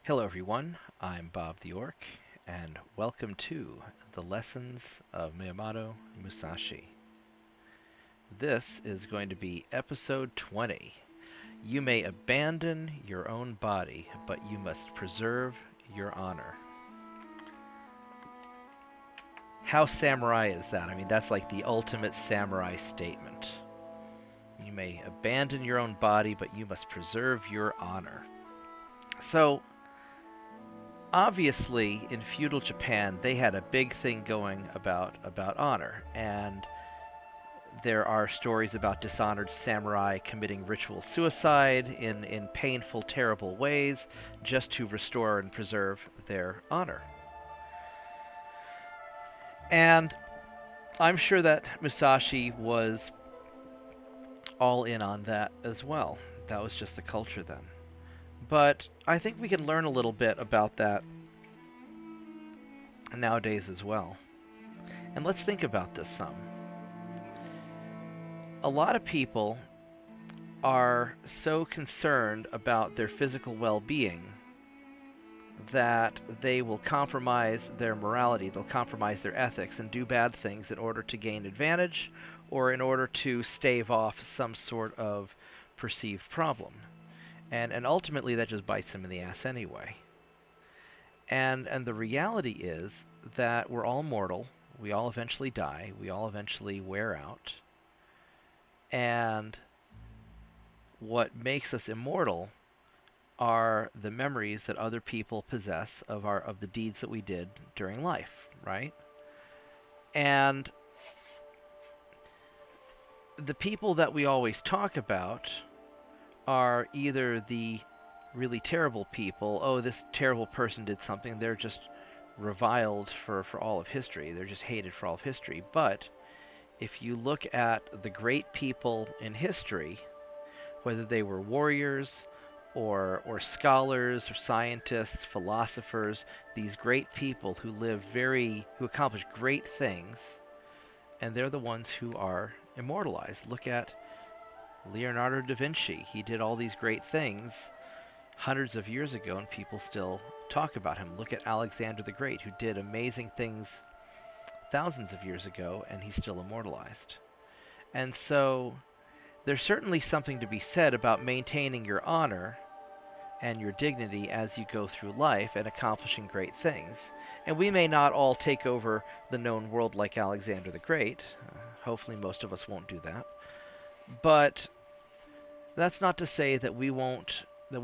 Hello everyone, I'm Bobtheorc, and welcome to the Lessons of Miyamoto Musashi. This is going to be episode 20. You may abandon your own body, but you must preserve your honor. How samurai is that? I mean, that's like the ultimate samurai statement. You may abandon your own body, but you must preserve your honor. So, obviously in feudal Japan they had a big thing going about honor, and there are stories about dishonored samurai committing ritual suicide in painful, terrible ways just to restore and preserve their honor. And I'm sure that Musashi was all in on that as well. That was just the culture then. But I think we can learn a little bit about that nowadays as well. And let's think about this some. A lot of people are so concerned about their physical well-being that they will compromise their morality, they'll compromise their ethics and do bad things in order to gain advantage or in order to stave off some sort of perceived problem. And ultimately that just bites them in the ass anyway. And the reality is that we're all mortal, we all eventually die, we all eventually wear out. And what makes us immortal are the memories that other people possess of the deeds that we did during life, right? And the people that we always talk about are either the really terrible people. Oh, this terrible person did something. They're just reviled for all of history. They're just hated for all of history. But if you look at the great people in history, whether they were warriors or scholars or scientists, philosophers, these great people who who accomplished great things, and they're the ones who are immortalized. Look at Leonardo da Vinci. He did all these great things hundreds of years ago, and people still talk about him. Look at Alexander the Great, who did amazing things thousands of years ago, and he's still immortalized. And so there's certainly something to be said about maintaining your honor and your dignity as you go through life and accomplishing great things. And we may not all take over the known world like Alexander the Great. Hopefully most of us won't do that. But that's not to say that we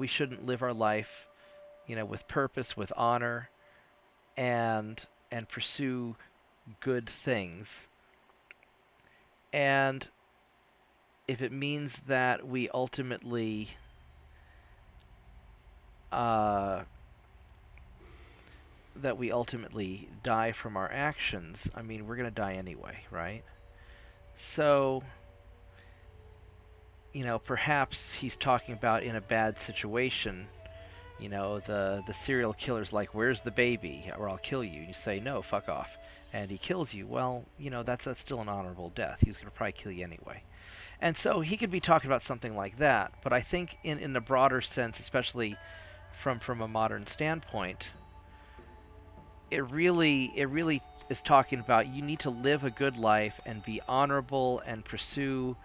shouldn't live our life, with purpose, with honor, and pursue good things. And if it means that we ultimately die from our actions, I mean, we're going to die anyway, right? So, perhaps he's talking about in a bad situation, the serial killer's like, where's the baby, or I'll kill you. And you say, no, fuck off. And he kills you. Well, that's still an honorable death. He was going to probably kill you anyway. And so he could be talking about something like that. But I think in the broader sense, especially from a modern standpoint, it really is talking about you need to live a good life and be honorable and pursue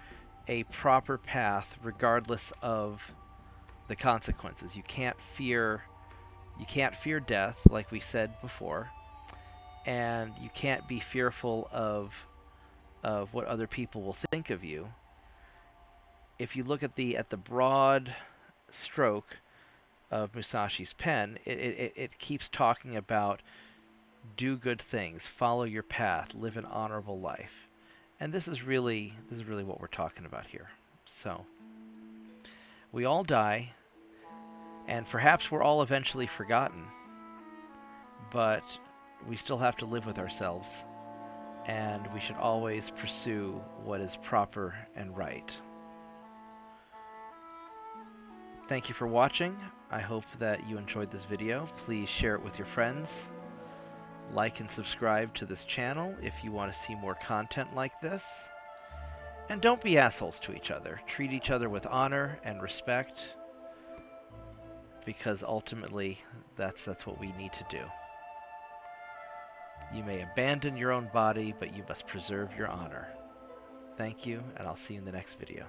a proper path regardless of the consequences. You can't fear death, like we said before, and you can't be fearful of what other people will think of you. If you look at the broad stroke of Musashi's pen, it keeps talking about do good things, follow your path, live an honorable life. And this is really what we're talking about here. So, we all die, and perhaps we're all eventually forgotten, but we still have to live with ourselves, and we should always pursue what is proper and right. Thank you for watching. I hope that you enjoyed this video. Please share it with your friends. Like and subscribe to this channel if you want to see more content like this. And don't be assholes to each other. Treat each other with honor and respect. because ultimately that's what we need to do. You may abandon your own body, but you must preserve your honor. Thank you, and I'll see you in the next video.